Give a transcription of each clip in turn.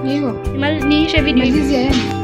ايوه مالنيش فيديو لذيذ يعني.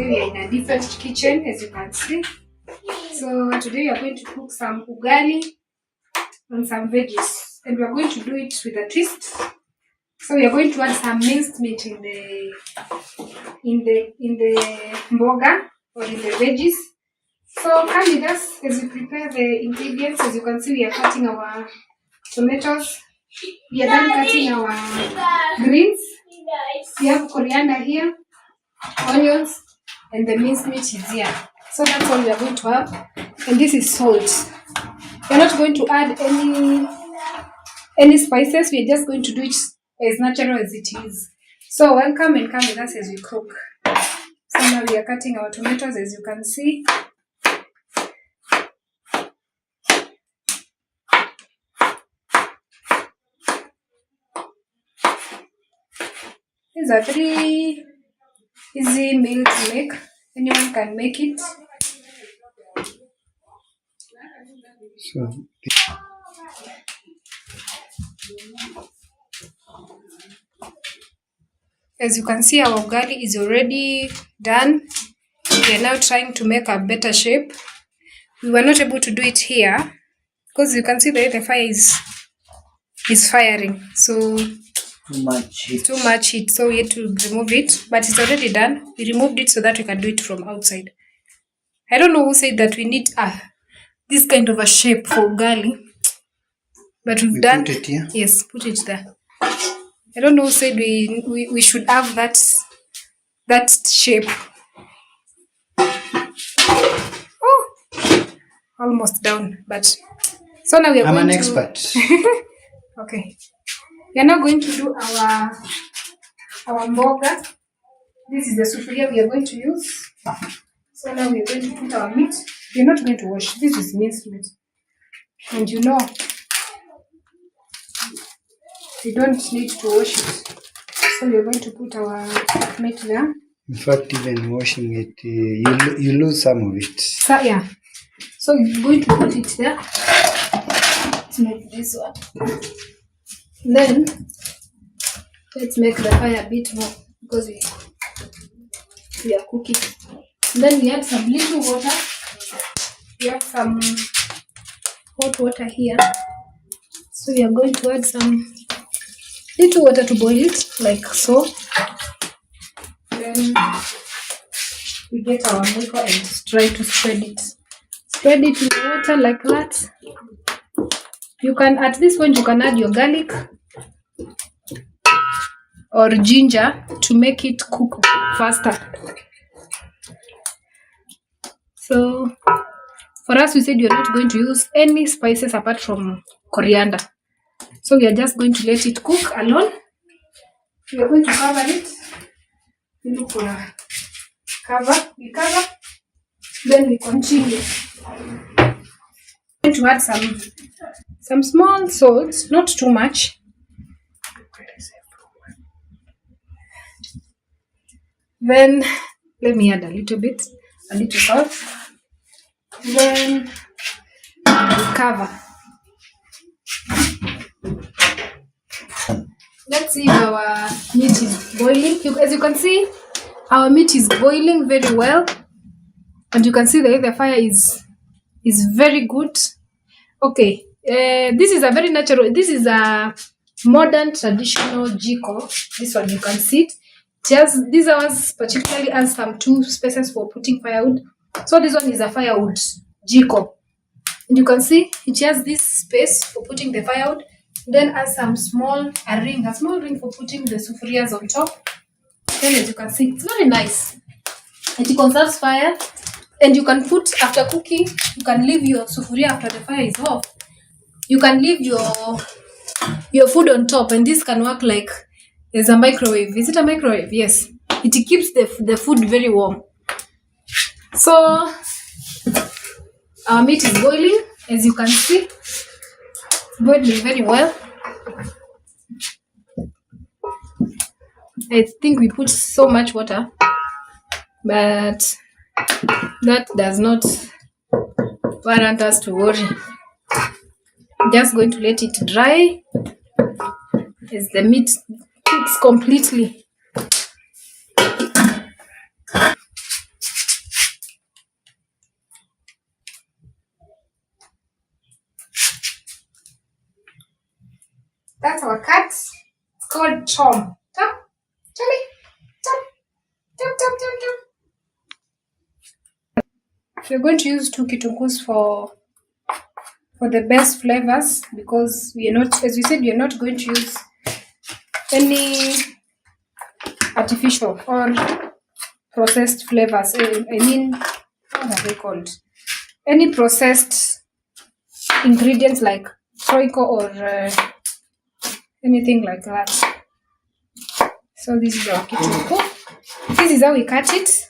today we are in a different kitchen, as you can see. So today we are going to cook some ugali and some veggies, and we are going to do it with a twist. So we are going to add some minced meat in the mboga or in the veggies. So come with us as we prepare the ingredients. As you can see, we are cutting our tomatoes. We are done cutting our greens. We have coriander here, onions, and the minced meat is here. So that's all we are going to have. And this is salt. We're not going to add any spices. We're just going to do it as natural as it is. So welcome and come with us as we cook. So now we are cutting our tomatoes, as you can see. These are 3 easy meals to make. Anyone can make it. So, as you can see, our ugali is already done. We are now trying to make a better shape. We were not able to do it here because you can see that the fire is firing. So too much heat. So we had to remove it, but it's already done. We removed it so that we can do it from outside. I don't know who said that we need this kind of a shape for ugali, but we've done. Put it here? Yes, put it there. I don't know who said we should have that shape. Oh, almost down. But so now we are I'm going an expert. Okay. We are now going to do our mboga. This is the sufuria we are going to use. So now we are going to put our meat. We are not going to wash. This is minced meat. And you know, we don't need to wash it. So we are going to put our meat there. In fact, even washing it, you lose some of it. So yeah. So we're going to put it there. Let's make this one. Then let's make the fire a bit more because we are cooking. Then we add some little water. We have some hot water here. So we are going to add some little water to boil it, like so. Then we get our milk and try to spread it. Spread it in the water like that. You can, at this point, you can add your garlic or ginger to make it cook faster. So for us, we said you're not going to use any spices apart from coriander. So we are just going to let it cook alone. We are going to cover it. We look for a cover. We cover. Then we continue. We're going to add some small salt, not too much. Then let me add a little salt. Then we cover. Let's see if our meat is boiling. As you can see, our meat is boiling very well, and you can see that the fire is very good. Okay, this is a very natural. This is a modern traditional jiko. This one you can see it. Just these ones particularly has some 2 spaces for putting firewood. So this one is a firewood jiko, and you can see it has this space for putting the firewood. Then has some small ring for putting the sufurias on top. Then as you can see, it's very nice. It conserves fire, and you can put, after cooking, you can leave your sufuria after the fire is off. You can leave your food on top, and this can work like as a microwave. Is it a microwave? Yes. It keeps the food very warm. So our meat is boiling, as you can see. Boiling very well. I think we put so much water, but that does not warrant us to worry. Just going to let it dry as the meat cooks completely. our cat. It's called Tom. Tom, Tommy, Tom, Tom, Tom, Tom, Tom. We're going to use 2 kitungus for the best flavors, because we are not, as we said, we are not going to use any artificial or processed flavors. I mean, what are they called? Any processed ingredients like troiko or anything like that. So this is our kitungu. This is how we cut it.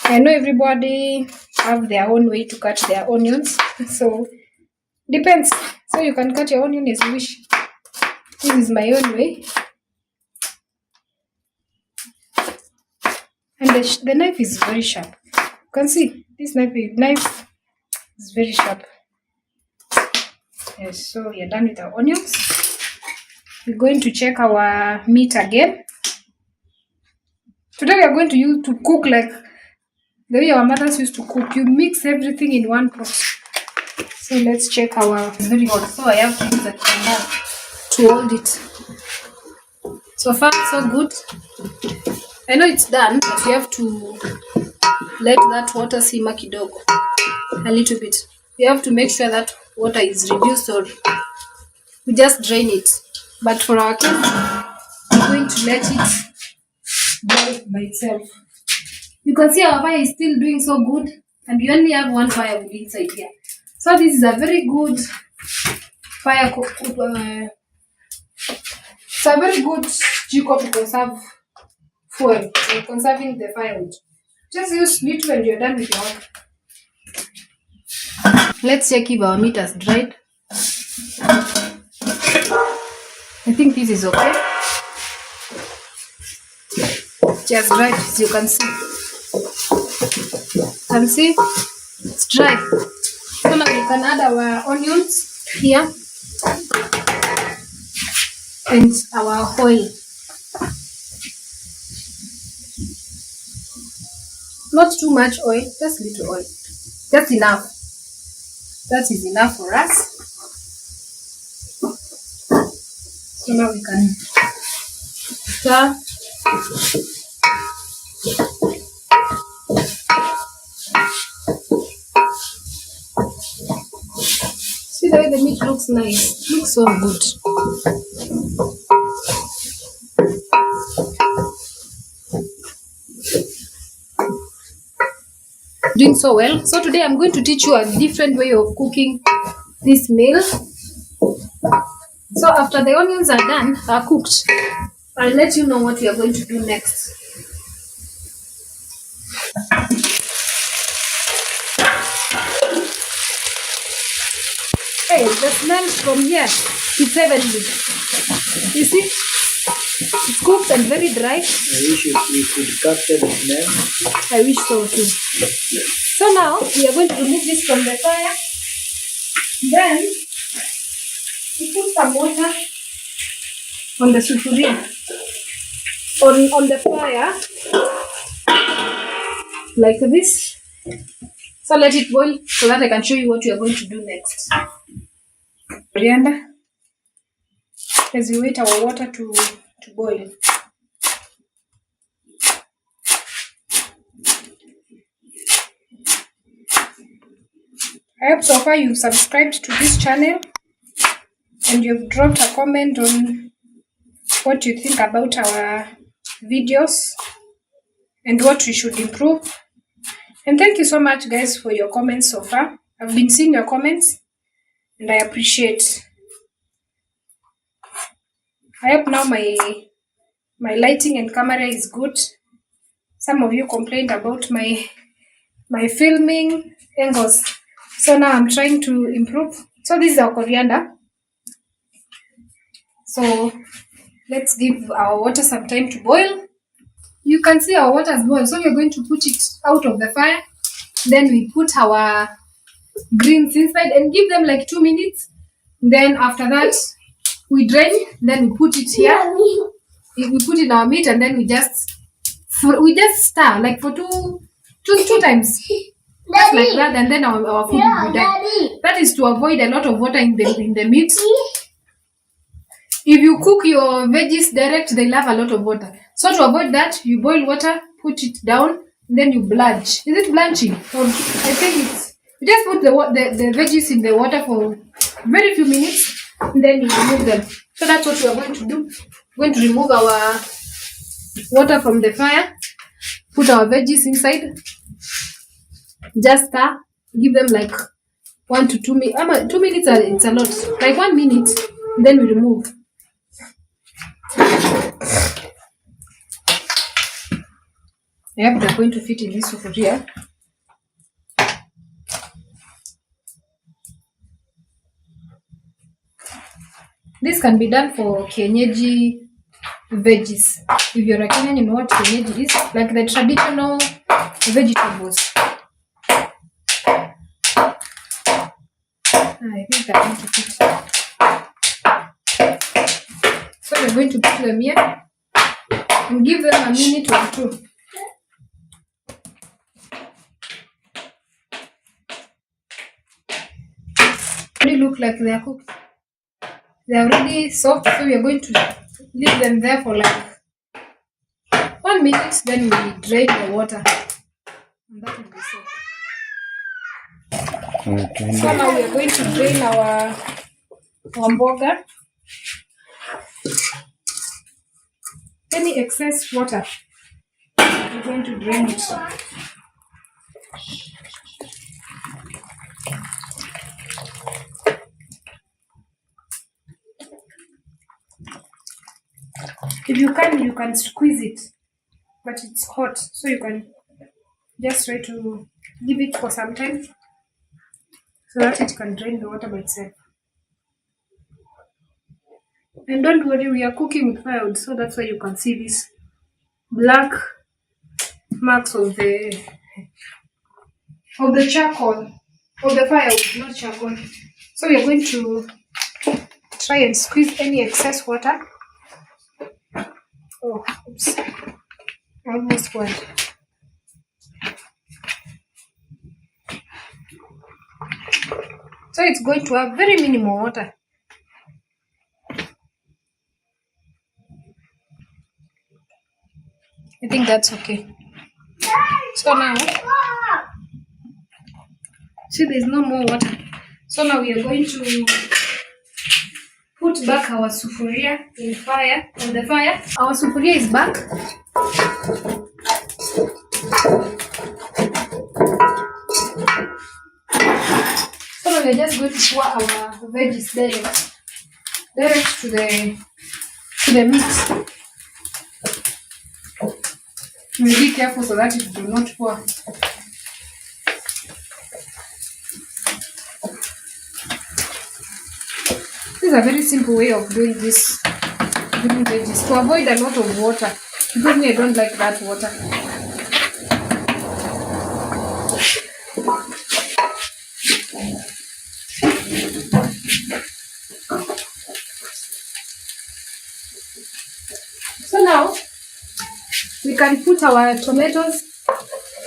I know everybody have their own way to cut their onions, so depends. So you can cut your onion as you wish. This is my own way. And the knife is very sharp. You can see this knife is very sharp. Yes, so we are done with our onions. We're going to check our meat again. Today we are going to cook like the way our mothers used to cook. You mix everything in one pot. So let's check our, it's very hot, so I have to use a kanda to hold it. So far, so good. I know it's done, but you have to let that water simmer kidogo a little bit. You have to make sure that water is reduced, or we just drain it. But for our case, we're going to let it boil by itself. You can see our fire is still doing so good, and we only have one fire inside here. So this is a very good fire. It's a very good jiko to conserve fuel, or conserving the firewood. Just use meat when you're done with your work. Let's check if our meat has dried. I think this is okay. Just dried, as you can see. It's dry. So now we can add our onions here and our oil. Not too much oil, just little oil. Just enough. That is enough for us. So now we can stir. See the way the meat looks nice. It looks so good. Doing so well. So today I'm going to teach you a different way of cooking this meal. So after the onions are cooked, I'll let you know what we are going to do next. Hey, the smell from here is heavenly. You see? It's cooked and very dry. I wish we could capture the smell. I wish so too. So now we are going to remove this from the fire. Then we put some water on the sufuria, on the fire, like this. So let it boil so that I can show you what we are going to do next. Coriander, as we wait our water to boil. I hope so far you've subscribed to this channel and you've dropped a comment on what you think about our videos and what we should improve. And thank you so much, guys, for your comments so far. I've been seeing your comments and I appreciate. I hope now my lighting and camera is good. Some of you complained about my filming angles. So now I'm trying to improve. So this is our coriander. So let's give our water some time to boil. You can see our water has boiled. So we're going to put it out of the fire. Then we put our greens inside and give them like 2 minutes. Then after that, we drain. Then we put it here. We put in our meat and then we just stir like for two times. Just like that, and then our food will be done. That is to avoid a lot of water in the meat. If you cook your veggies direct, they'll have a lot of water. So to avoid that, you boil water, put it down, and then you blanch. Is it blanching? Or I think it's you just put the veggies in the water for very few minutes, and then you remove them. So that's what we are going to do. We're going to remove our water from the fire, put our veggies inside, just stir, give them like 1 to 2 minutes. 2 minutes it's a lot. Like 1 minute, then we remove. Yep, they're going to fit in this here. This can be done for kienyeji veggies. If you're a Kenyan, you know what kienyeji is, like the traditional vegetables. I think they're going to fit. So we're going to put them here and give them a minute or two. They look like they are cooked. They are already soft, so we are going to leave them there for like 1 minute, then we drain the water. And that will be soft. Okay. So now we are going to drain our mboga. Any excess water, we're going to drain it. If you can squeeze it, but it's hot, so you can just try to give it for some time so that it can drain the water by itself. And don't worry, we are cooking with firewood, so that's why you can see these black marks of the charcoal, of the firewood, not charcoal. So we are going to try and squeeze any excess water. Oh, oops. Almost one. So it's going to have very minimal water. I think that's okay. So now, see, there's no more water. So now we are going to put back our sufuria on the fire. Our sufuria is back. So now we're just going to pour our veggies direct to the meat. Be careful so that it do not pour. This is a very simple way of doing this, doing veggies, to avoid a lot of water. Because me, I don't like that water. So now, we can put our tomatoes.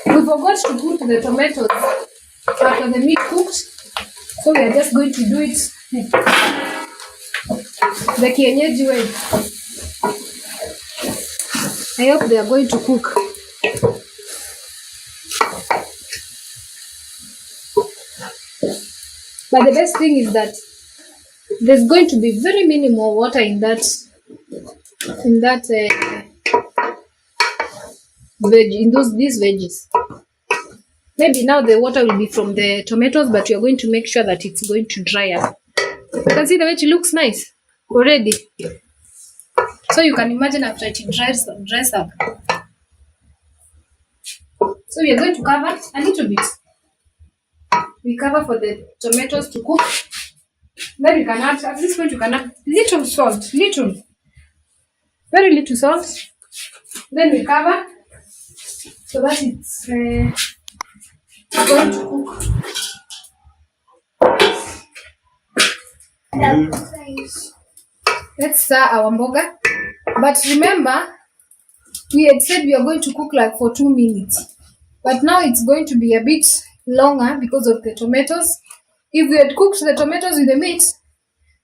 We forgot to put the tomatoes after the meat cooked, so we are just going to do it the kienyeji way. I hope they are going to cook. But the best thing is that there's going to be very minimal water in that these veggies. Maybe now the water will be from the tomatoes, but we are going to make sure that it's going to dry up. You can see the way it looks nice already. So you can imagine after it dries up. So we are going to cover a little bit. We cover for the tomatoes to cook. Then you can add, at this point you can add little salt, very little salt. Then we cover so that it's going to cook. Let's stir our mboga. But remember, we had said we are going to cook like for 2 minutes. But now it's going to be a bit longer because of the tomatoes. If we had cooked the tomatoes with the meat, it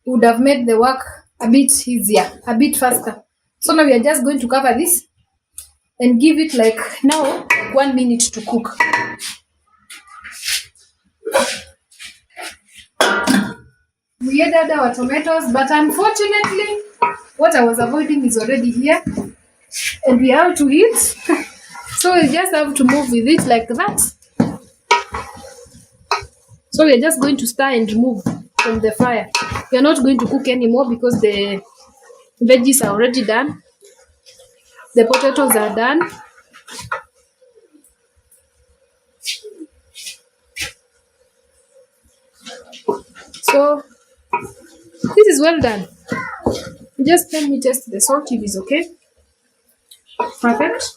would have made the work a bit easier, a bit faster. So now we are just going to cover this and give it like now 1 minute to cook. We added our tomatoes, but unfortunately, what I was avoiding is already here, and we have to eat. So we just have to move with it like that. So we're just going to stir and remove from the fire. We're not going to cook anymore because the veggies are already done. The potatoes are done. So this is well done. Just let me test the salt if it's okay. Perfect.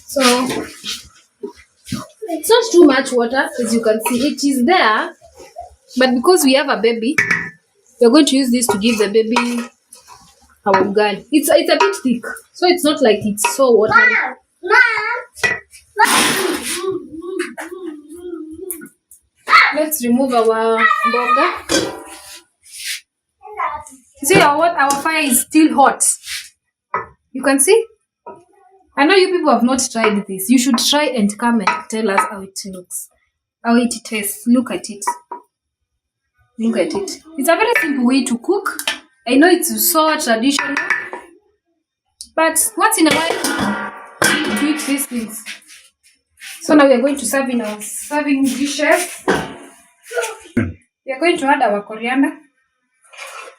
So it's not too much water, as you can see. It is there, but because we have a baby, we're going to use this to give the baby our ugali. It's a bit thick, so it's not like it's so watery. Let's remove our burger. See our fire is still hot. You can see. I know you people have not tried this. You should try and come and tell us how it looks, how it tastes. Look at it. Look at it. It's a very simple way to cook. I know it's so traditional, but once in a while, we need to eat these things. So now we are going to serve in our serving dishes. We are going to add our coriander.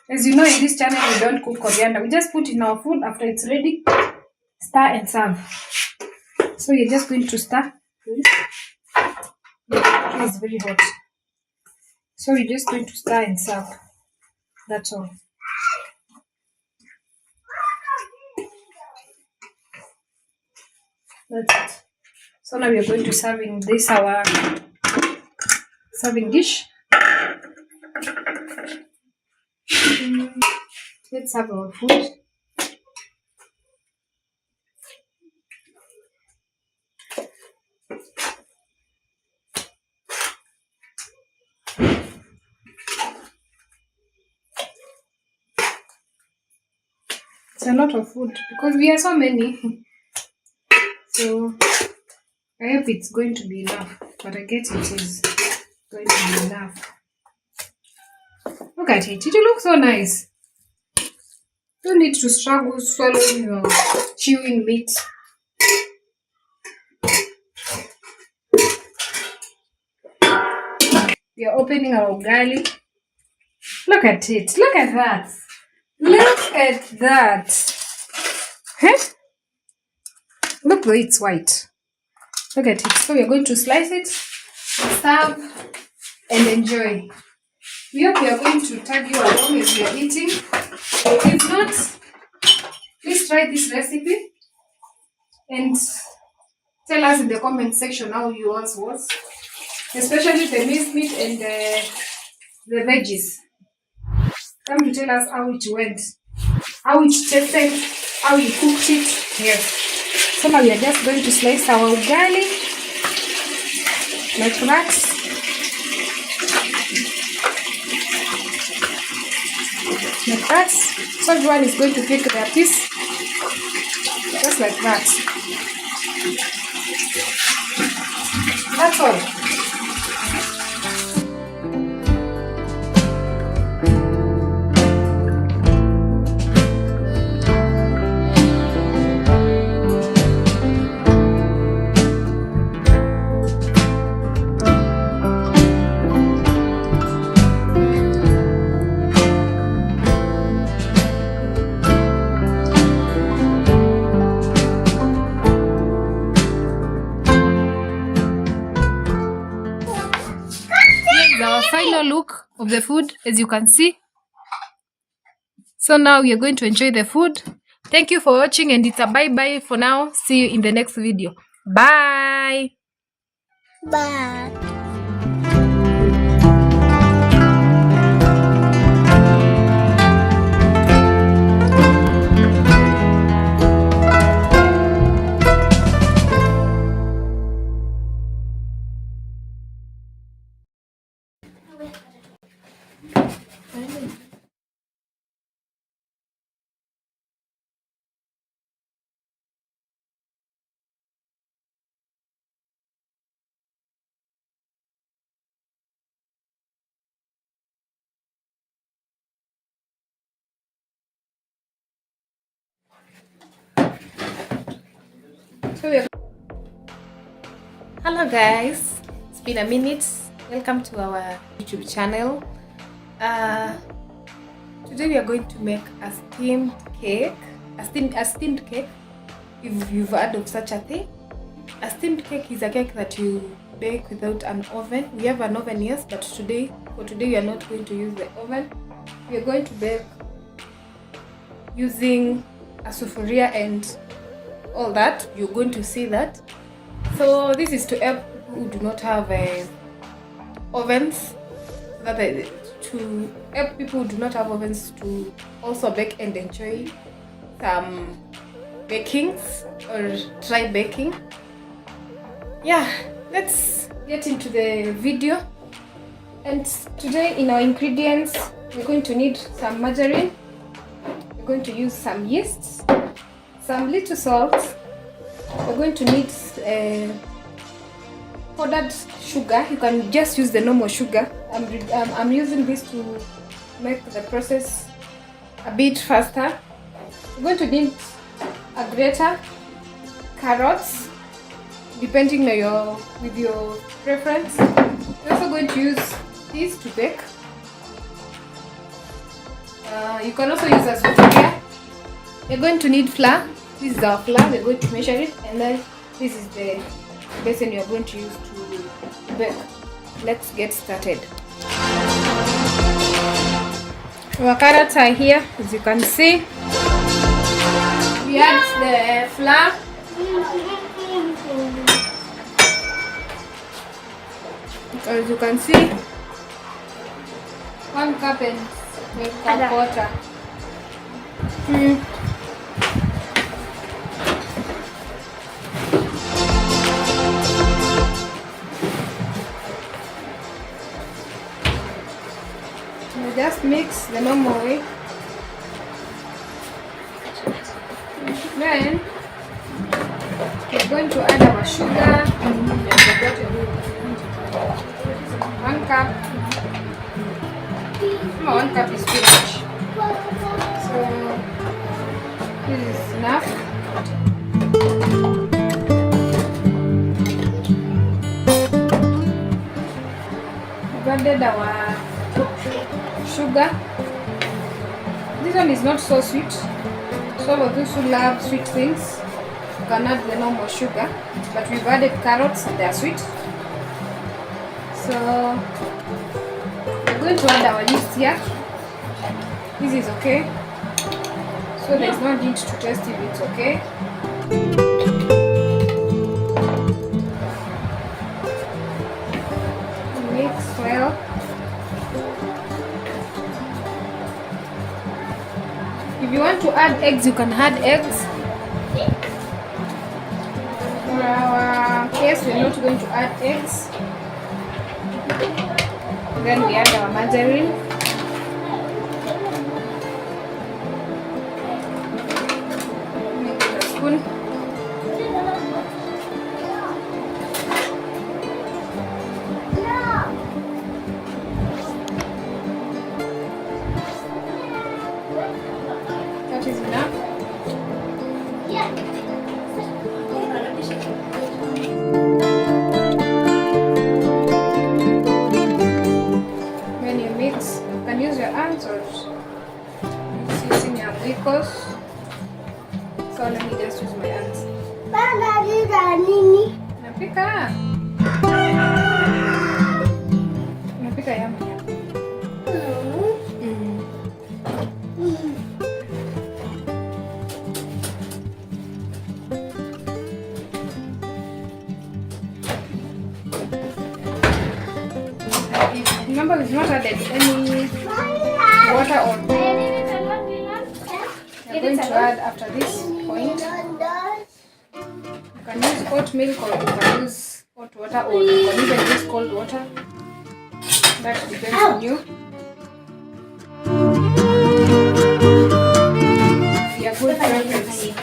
As you know, in this channel, we don't cook coriander. We just put in our food after it's ready. Stir and serve. So you're just going to stir. It's very hot. So we're just going to stir and serve. That's all. That's it. So now we are going to serve in this our serving dish. Let's have our food. It's a lot of food because we are so many. So I hope it's going to be enough, but I guess it is going to be enough. Look at it. It looks so nice. Don't need to struggle swallowing or chewing meat. We are opening our ugali. Look at it. Look at that. Look at that. Huh? Look, though it's white. Look at it. So we are going to slice it, serve, and enjoy. We hope you are going to tag you along as we are eating. If not, please try this recipe and tell us in the comment section how yours was, especially the minced meat and the veggies. Come to tell us how it went, how it tasted, how you cooked it. Yes. So now we are just going to slice our ugali like that. Like that. So everyone is going to pick their piece. Just like that. That's all. Our final look of the food, as you can see. So now we are going to enjoy the food. Thank you for watching, and it's a bye-bye for now. See you in the next video. Bye. Bye. Hello guys, it's been a minute. Welcome to our YouTube channel. Today we are going to make a steamed cake. A steamed cake, if you've heard of such a thing. A steamed cake is a cake that you bake without an oven. We have an oven, yes, but for today we are not going to use the oven. We are going to bake using a sufuria and all that. You're going to see that. So this is to help people who do not have ovens, to help people who do not have ovens to also bake and enjoy some bakings or try baking. Yeah, let's get into the video. And today in our ingredients, we're going to need some margarine, we're going to use some yeast, some little salt. We're going to need powdered sugar. You can just use the normal sugar. I'm using this to make the process a bit faster. We're going to need a grater, carrots, depending on with your preference. We're also going to use this to bake. You can also use a sufuria. You're going to need flour. This is our flour, we're going to measure it, and then this is the basin you're going to use to bake. Let's get started. Our carrots are here, as you can see. We add the flour. As you can see, 1 cup and 1 cup water. We just mix the normal way. Then we're going to add our sugar. 1 cup. 1 cup is too much. So this is enough. We've added our sugar. This one is not so sweet. Some of those who love sweet things, you can add the normal sugar, but we've added carrots, they are sweet. So we're going to add our yeast here. This is okay. So there's no need to test if it's okay. Mix well. If you want to add eggs, you can add eggs. For our case, we're not going to add eggs. Then we add our margarine. Make it a spoon. That is enough. When you mix, you can use your hands or using your whiskers. So let me just use my hands. Napika. Napika yama. Remember, we've not added any water or we're going to add after this point. You can use hot milk or you can use hot water or you can even use cold water. That depends on you. Yeah, good preference.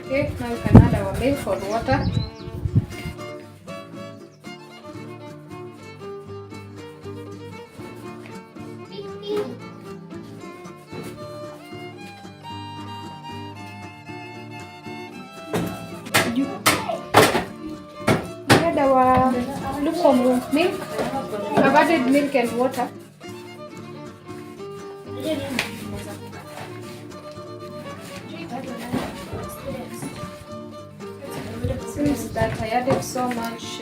Okay, now we can add our milk or water. Add our lukewarm milk. I've added milk and water. Since that I added so much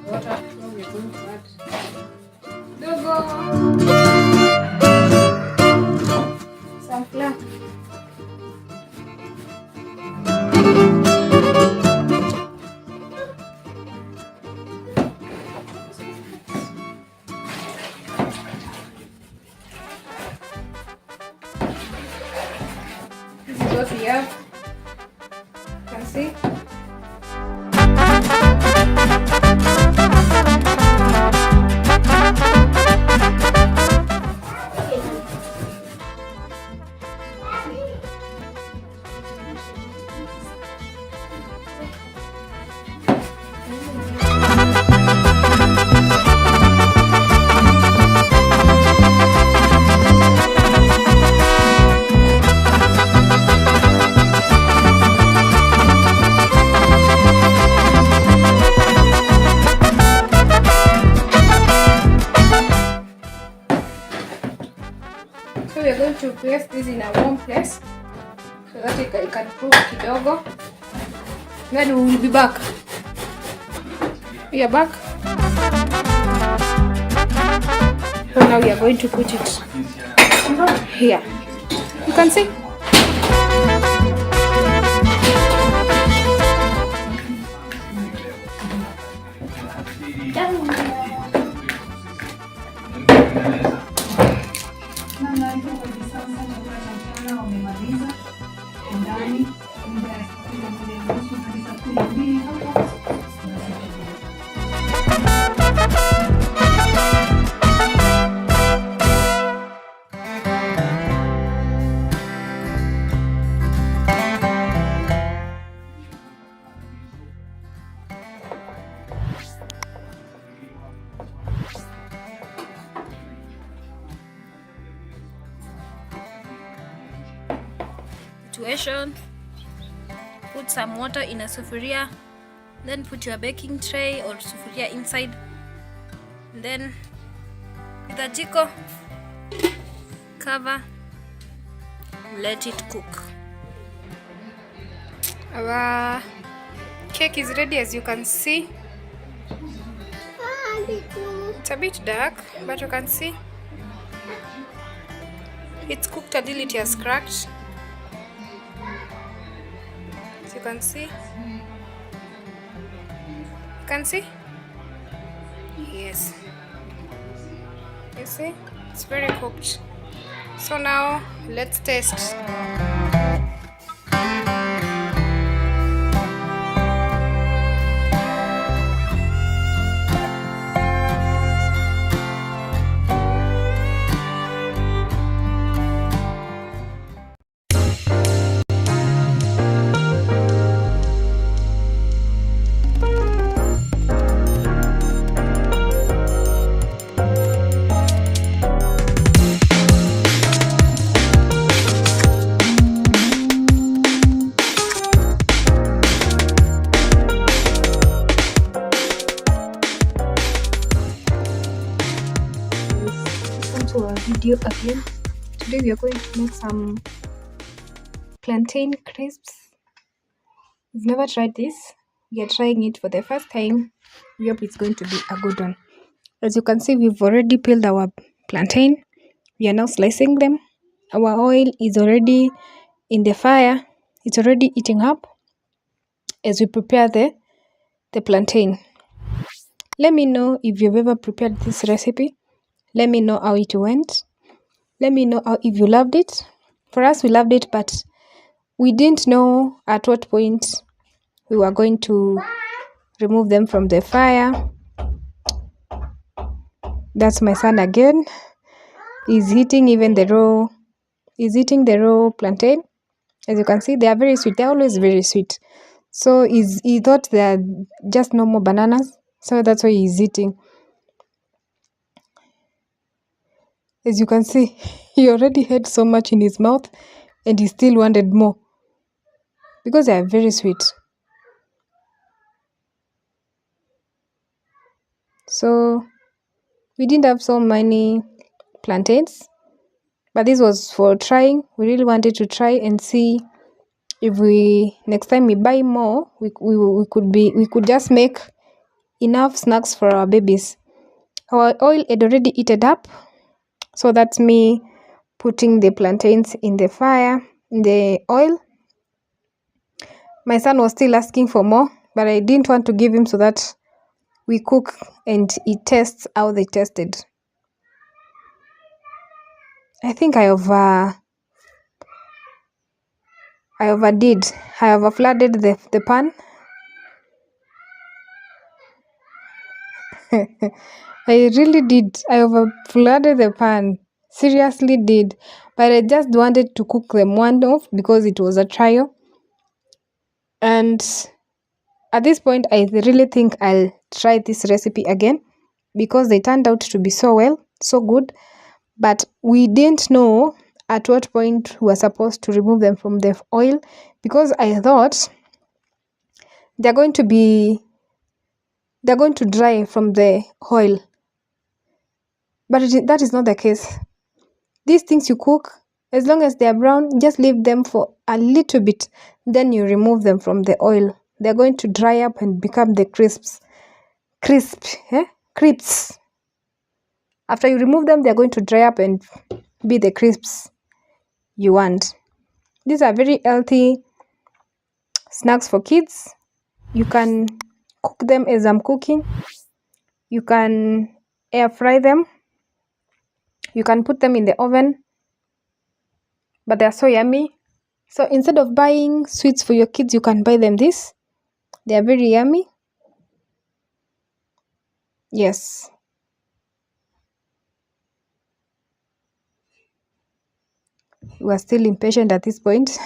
water, now we're going to add some flour. This is what we have. You can see. So we are going to place this in a warm place so that it can cool kidogo. Then we will be back. We are back. So now we are going to put it here. You can see. Situation. Put some water in a sufuria, then put your baking tray or sufuria inside, and then with a jiko cover, let it cook. Our cake is ready, as you can see. It's a bit dark, but you can see it's cooked until it has cracked. You can see. You can see? Yes. You see? It's very cooked. So now let's taste. To our video again. Today we are going to make some plantain crisps. We've never tried this. We are trying it for the first time. We hope it's going to be a good one. As you can see, we've already peeled our plantain. We are now slicing them. Our oil is already in the fire. It's already heating up as we prepare the plantain. Let me know if you've ever prepared this recipe. Let me know how it went. Let me know if you loved it. For us, we loved it, but we didn't know at what point we were going to remove them from the fire. That's my son again. He's eating the raw plantain. As you can see, they are very sweet. They're always very sweet. So he thought they're just normal bananas. So that's why he's eating. As you can see, he already had so much in his mouth and he still wanted more because they are very sweet. So we didn't have so many plantains, but this was for trying. We really wanted to try and see if next time we buy more, we could just make enough snacks for our babies. Our oil had already heated up, so that's me putting the plantains in the fire, in the oil. My son was still asking for more, but I didn't want to give him so that we cook and he tests how they tasted. I think I overdid. I overflooded the pan. I really did. I overflooded the pan. Seriously did. But I just wanted to cook them one off because it was a trial. And at this point, I really think I'll try this recipe again because they turned out to be so good. But we didn't know at what point we were supposed to remove them from the oil because I thought they're going to dry from the oil. But that is not the case. These things you cook, as long as they are brown, just leave them for a little bit. Then you remove them from the oil. They're going to dry up and become the crisps. Crisps. After you remove them, they're going to dry up and be the crisps you want. These are very healthy snacks for kids. You can cook them as I'm cooking. You can air fry them. You can put them in the oven. But they're so yummy. So instead of buying sweets for your kids, you can buy them this. They are very yummy. Yes. We are still impatient at this point.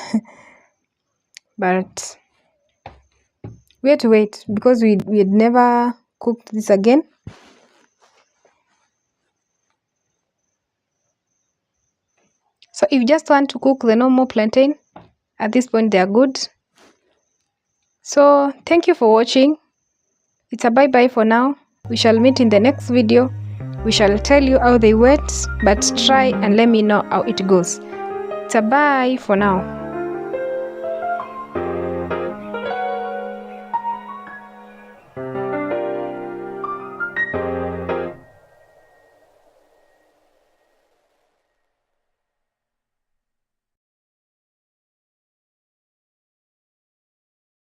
But we had to wait because we had never cooked this again. So if you just want to cook the normal plantain, at this point they are good. So thank you for watching. It's a bye-bye for now. We shall meet in the next video. We shall tell you how they went, but try and let me know how it goes. It's a bye for now.